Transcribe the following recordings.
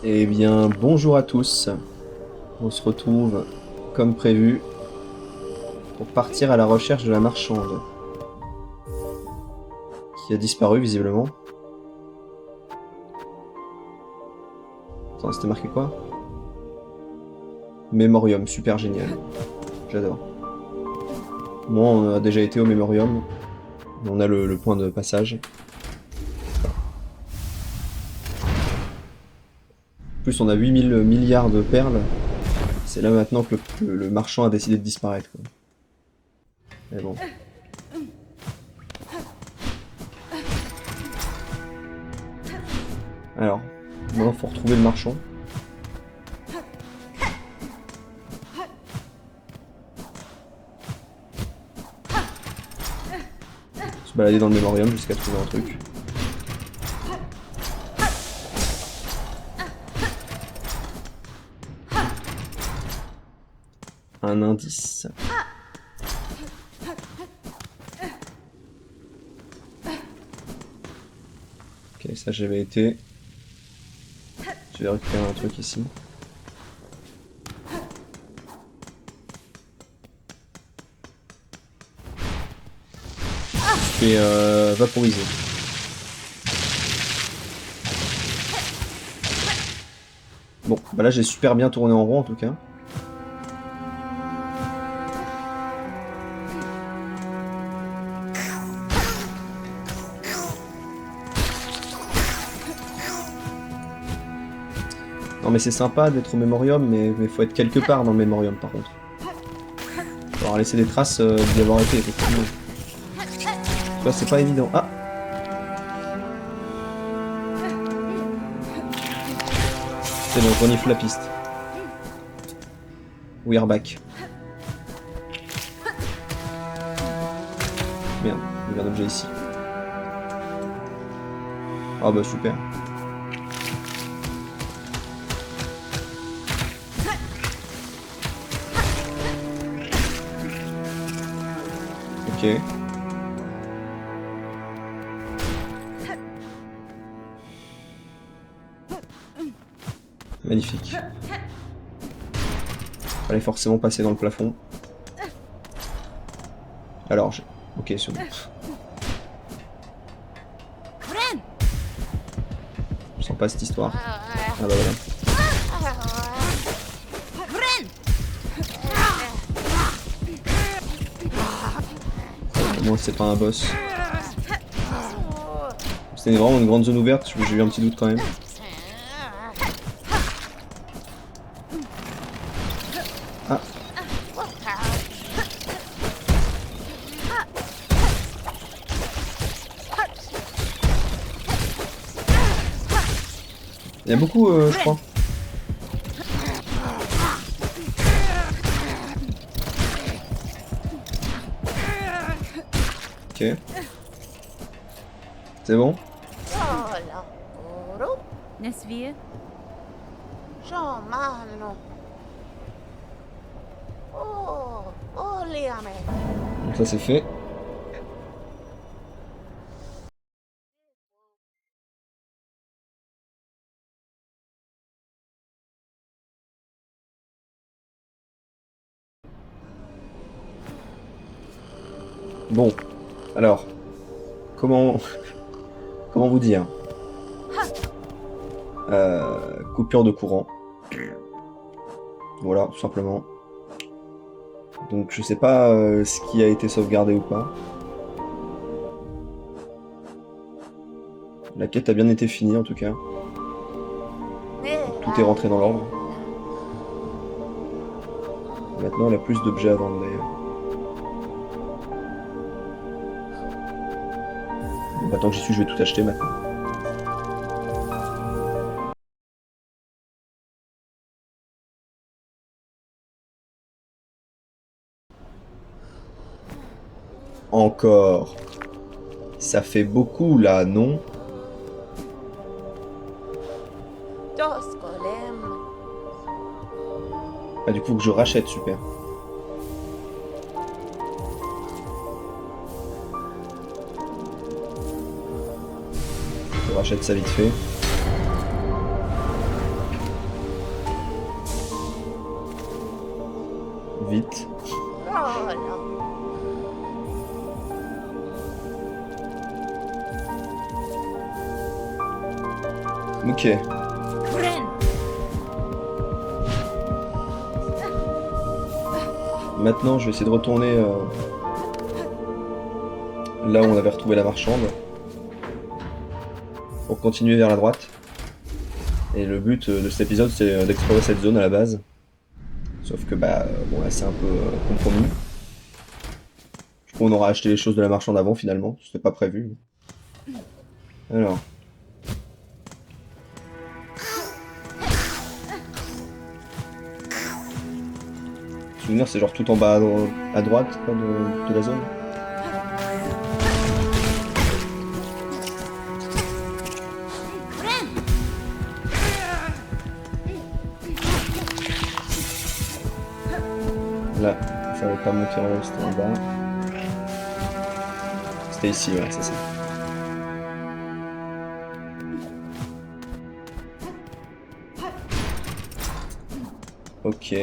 Eh bien, bonjour à tous. On se retrouve, comme prévu, pour partir à la recherche de la marchande, qui a disparu visiblement. Attends, c'était marqué quoi? Mémorium, super génial. J'adore. Moi, on a déjà été au Mémorium. On a le point de passage. En plus, on a 8000 milliards de perles. C'est là maintenant que le marchand a décidé de disparaître, quoi. Mais bon. Alors, maintenant, faut retrouver le marchand. Se balader dans le Mémorium jusqu'à trouver un truc. Un indice. Ok, ça j'avais été. Je vais récupérer un truc ici. Je fais vaporiser. Bon, bah là j'ai super bien tourné en rond en tout cas. Non mais c'est sympa d'être au Mémorium, mais faut être quelque part dans le Mémorium par contre. Faut avoir laissé des traces d'y avoir été effectivement. Tu vois, c'est pas évident. Ah! C'est bon, je renifle la piste. We are back. Merde, il y a un objet ici. Ah bah super. Ok. Magnifique. Fallait forcément passer dans le plafond. Alors, j'ai... Ok, c'est bon. Je sens pas cette histoire. Ah bah voilà. Au moins c'est pas un boss. C'était vraiment une grande zone ouverte, j'ai eu un petit doute quand même. Ah. Il y a beaucoup, je crois. Ok. C'est bon? نسبية Donc ça c'est fait. Bon, alors, comment comment vous dire? Coupure de courant. Voilà, tout simplement. Donc je sais pas ce qui a été sauvegardé ou pas. La quête a bien été finie en tout cas. Tout est rentré dans l'ordre. Maintenant elle a plus d'objets à vendre d'ailleurs. Bon, bah, tant que j'y suis, je vais tout acheter maintenant. Encore. Ça fait beaucoup là, non? Ah, du coup, faut que je rachète, super. Je rachète ça vite fait. vite. Ok. Maintenant, je vais essayer de retourner là où on avait retrouvé la marchande. Pour continuer vers la droite. Et le but de cet épisode, c'est d'explorer cette zone à la base. Sauf que, bah, bon, là, c'est un peu compromis. Du coup, on aura acheté les choses de la marchande avant, finalement. C'était pas prévu. Alors. Souvenir, c'est genre tout en bas à droite quoi, de la zone. Là, il fallait pas monter en haut, c'était en bas. C'était ici, ouais, c'est ça. Ok.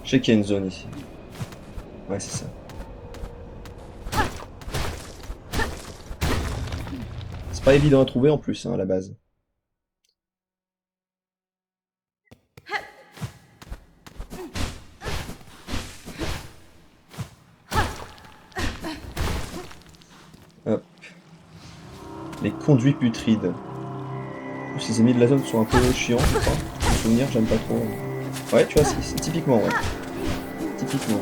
Je sais qu'il y a une zone ici. Ouais, c'est ça. C'est pas évident à trouver en plus, hein, à la base. Hop. Les conduits putrides. Ces ennemis de la zone sont un peu chiants, je crois. Pour souvenir, j'aime pas trop. Ouais, tu vois, c'est typiquement, ouais. Typiquement.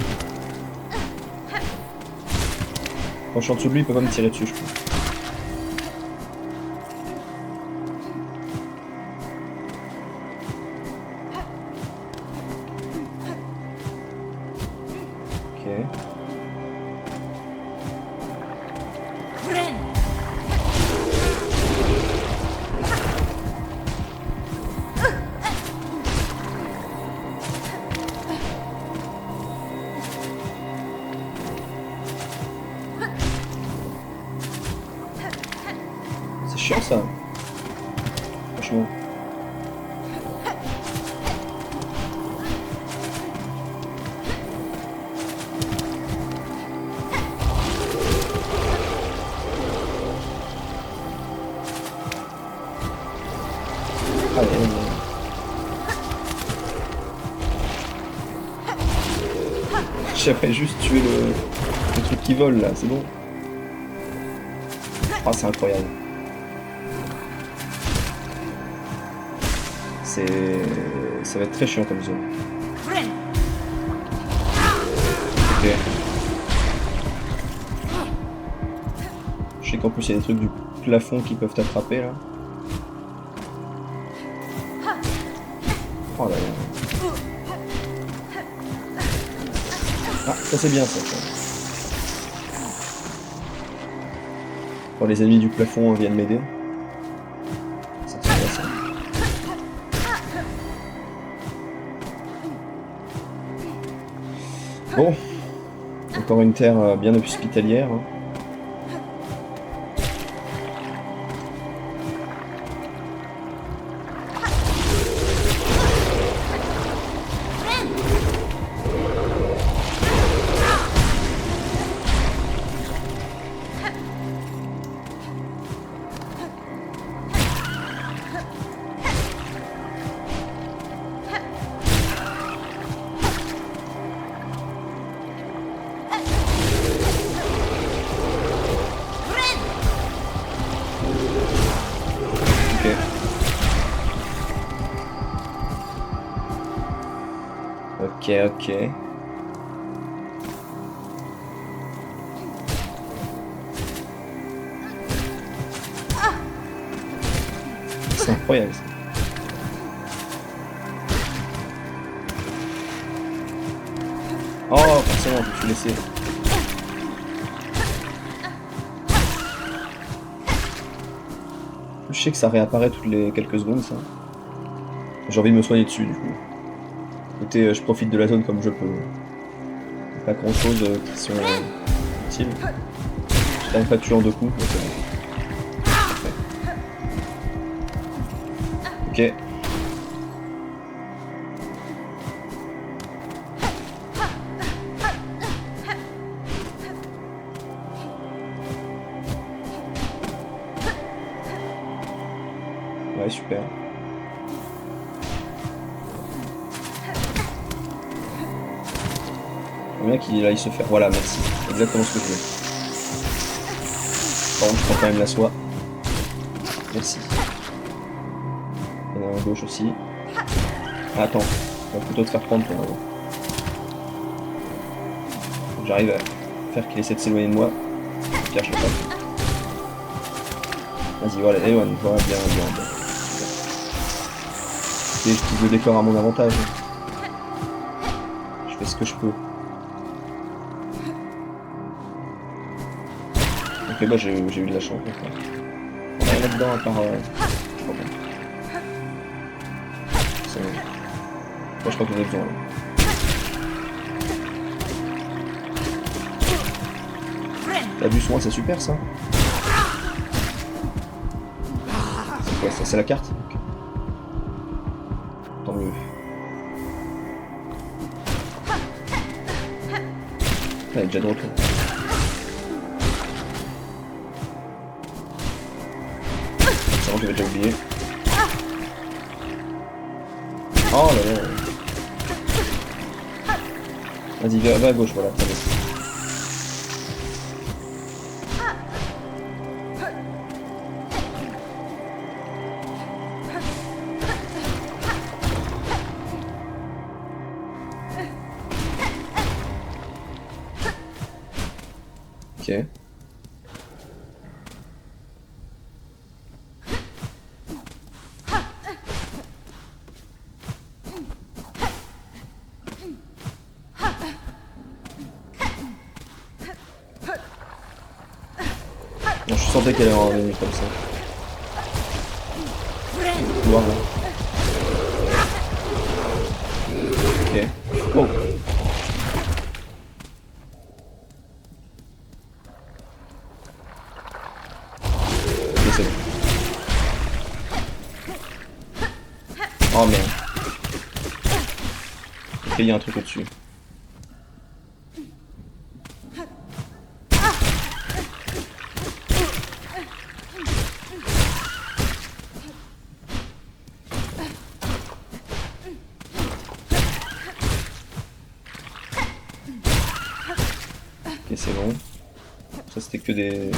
Quand je suis en dessous de lui, il peut pas me tirer dessus, je crois. Ok. C'est chiant ça. Franchement. Ah, j'aimerais juste tuer le truc qui vole là, c'est bon. Ah, c'est incroyable. Ça va être très chiant comme zone. Ok. Je sais qu'en plus il y a des trucs du plafond qui peuvent t'attraper là. Oh là là. Ah, ça c'est bien ça. Quand les ennemis du plafond viennent m'aider. Ça c'est bien ça. Bon. Encore une terre bien hospitalière. Hein. Ok, ok. C'est incroyable ça. Oh, forcément, je me suis laissé. Je sais que ça réapparaît toutes les quelques secondes, ça. J'ai envie de me soigner dessus, du coup. Écoutez, je profite de la zone comme je peux. Pas grand chose qui sont utile. Je t'arrive pas à tuer en 2 coups, mais c'est bon. Ok. Ouais, super. Le mec il aille se faire. Voilà, merci. Exactement ce que je voulais. Par contre, je prends quand même la soie. Merci. Il y en a un à gauche aussi. Ah, attends, on va plutôt te faire prendre ton. J'arrive à faire qu'il essaie de s'éloigner de moi. Pierre, je le tape. Vas-y, voilà, Ewan, voilà, bien. J'utilise le décor à mon avantage. Je fais ce que je peux. Ok, bah j'ai eu de la chance. On a rien là-dedans à part... je crois pas. C'est bon. Moi, je crois qu'on a besoin. Là. T'as soin, c'est super ça. C'est quoi ça? C'est la carte? Okay. Tant mieux. Elle est déjà de retour. C'est bon, j'avais déjà oublié. Oh là là. Vas-y, va à gauche, voilà. Ça va. Ok. Non, je sentais qu'elle allait en revenir comme ça. Le couloir là. Ok. Oh. Ok, c'est bon. Oh merde. Ok, il y a un truc au-dessus. Ok, c'est bon. Ça, c'était que des... Là,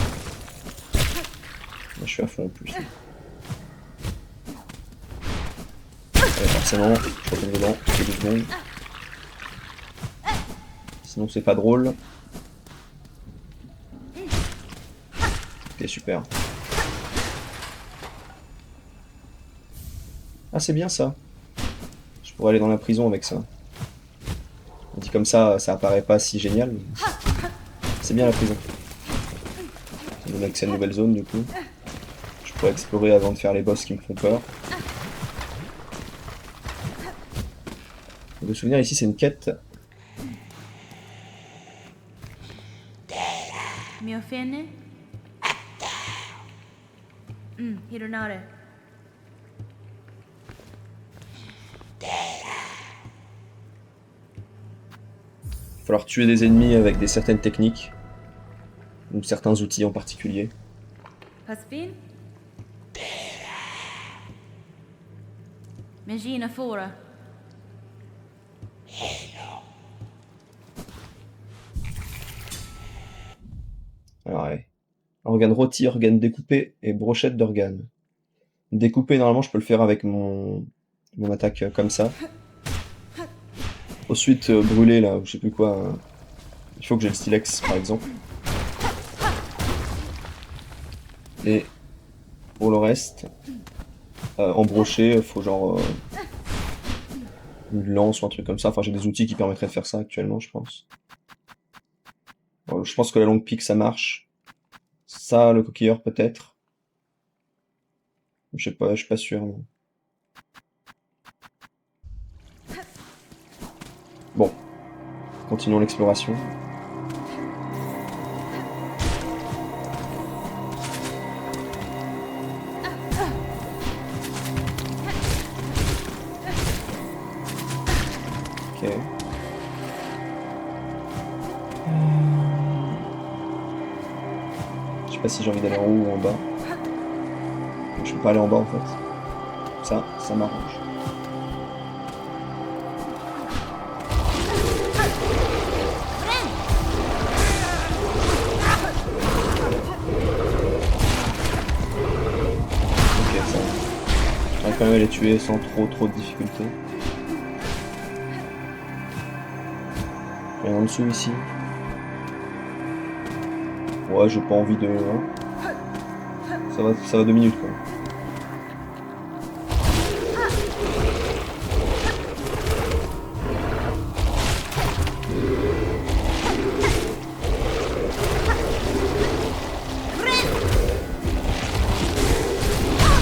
je suis à fond en plus. Allez, forcément, je retourne dedans, c'est 2 secondes. Sinon, c'est pas drôle. Ok, super. Ah, c'est bien ça. Je pourrais aller dans la prison avec ça. On dit comme ça apparaît pas si génial. Mais c'est bien la prison. Ça donne accès à une nouvelle zone du coup. Je pourrais explorer avant de faire les boss qui me font peur. De souvenir ici c'est une quête. Miofene? Hironare. Il va falloir tuer des ennemis avec des certaines techniques. Ou certains outils en particulier. Paspin? Megina Fora. Alors ouais. Organe rôti, organe découpé et brochette d'organe. Découpé normalement je peux le faire avec mon attaque comme ça. Ensuite brûler là, ou je sais plus quoi. Il faut que j'ai le stylex par exemple. Et pour le reste, en brochet, faut genre une lance ou un truc comme ça. Enfin, j'ai des outils qui permettraient de faire ça actuellement, je pense. Je pense que la longue pique, ça marche. Ça, le coquilleur, peut-être. Je sais pas, je suis pas sûr. Non. Bon, continuons l'exploration. Ok. Je sais pas si j'ai envie d'aller en haut ou en bas. Je peux pas aller en bas en fait. Ça m'arrange. Ok, ça va. J'arrive quand même à les tuer sans trop de difficultés. Rien en dessous ici. Ouais, j'ai pas envie de... hein. Ça va 2 minutes quoi.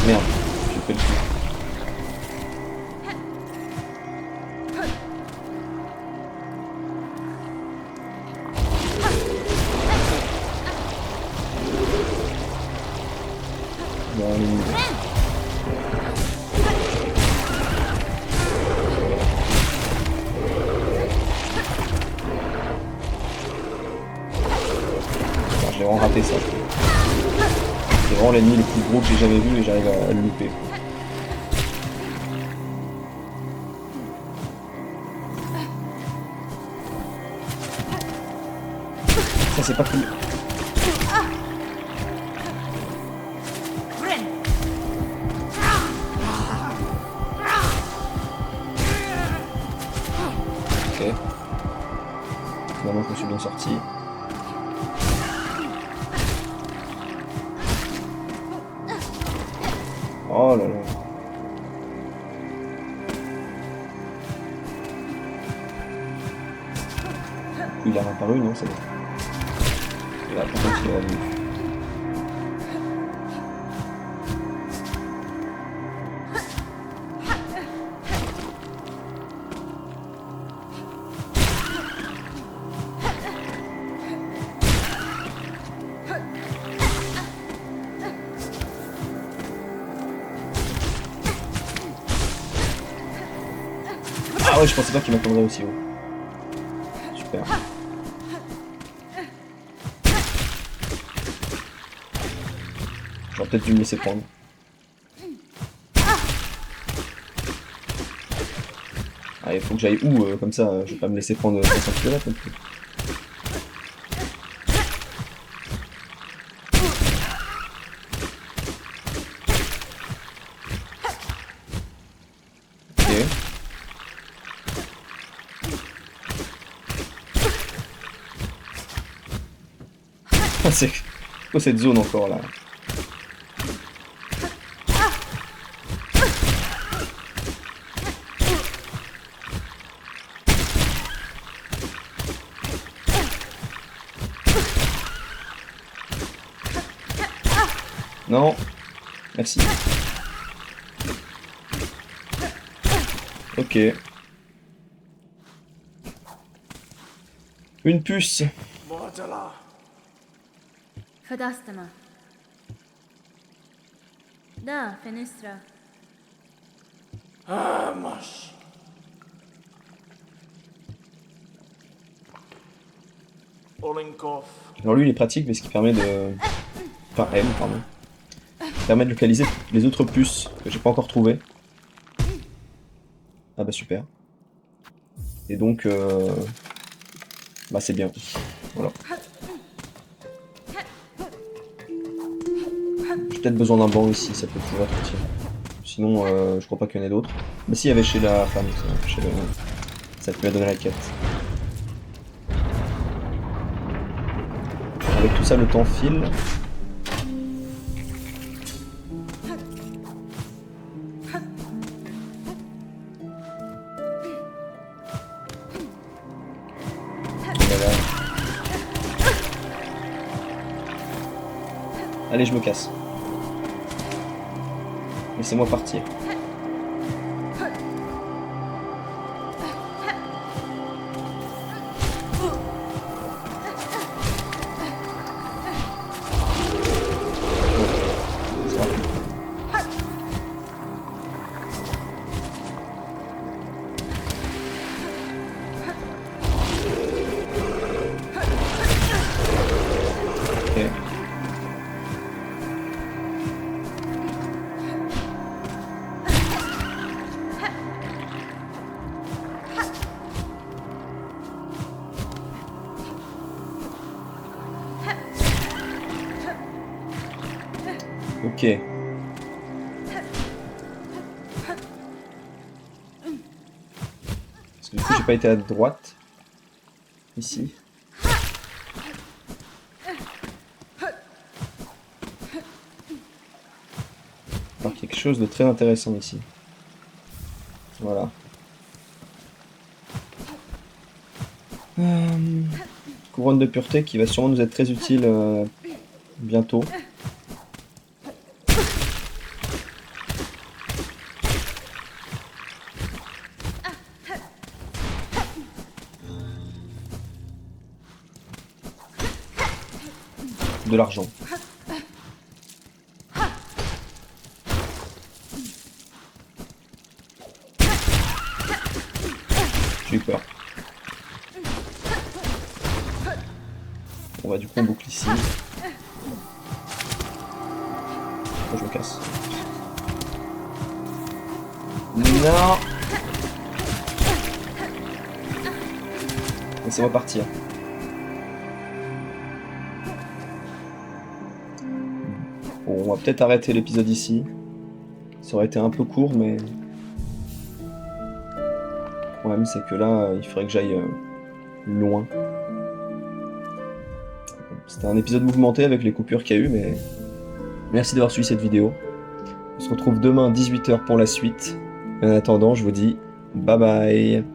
Merde, j'ai fait le coup. Bon, allez, enfin, j'ai vraiment raté ça. C'est vraiment l'ennemi le plus gros que j'ai jamais vu et j'arrive à le louper. Ça c'est pas cool. Ok. Finalement je me suis bien sorti. Oh là là. Il a réapparu, non? C'est bon. Et là, par contre, il est revenu. Ah ouais, je pensais pas qu'il m'attendrait aussi haut. Super. J'aurais peut-être dû me laisser prendre. Ah, il faut que j'aille où comme ça, je vais pas me laisser prendre 500 km non plus. Ok. C'est quoi cette zone encore là? Non, merci. Ok. Une puce. Fadastama. Da, Fenestra. Olinkov. Alors lui il est pratique mais ce qui permet de... Enfin elle, pardon. Permet de localiser les autres puces que j'ai pas encore trouvées. Ah bah super. Et donc bah c'est bien. Voilà. J'ai peut-être besoin d'un banc ici, ça peut toujours être utile. Sinon je crois pas qu'il y en ait d'autres. Mais si il y avait chez la femme, chez le... ça peut donner la quête. Avec tout ça le temps file. Voilà. Allez, je me casse. Laissez-moi partir. C'est rapide. Ok. Parce que du coup, j'ai pas été à droite. Ici. Alors quelque chose de très intéressant ici. Voilà. Couronne de pureté qui va sûrement nous être très utile bientôt. De l'argent. J'ai eu peur. Bon bah du coup on boucle ici. Oh, je me casse. Non. Laissez-moi partir. Bon, on va peut-être arrêter l'épisode ici. Ça aurait été un peu court, mais... Le problème, c'est que là, il faudrait que j'aille loin. C'était un épisode mouvementé avec les coupures qu'il y a eu, mais... Merci d'avoir suivi cette vidéo. On se retrouve demain 18 h pour la suite. Et en attendant, je vous dis bye bye.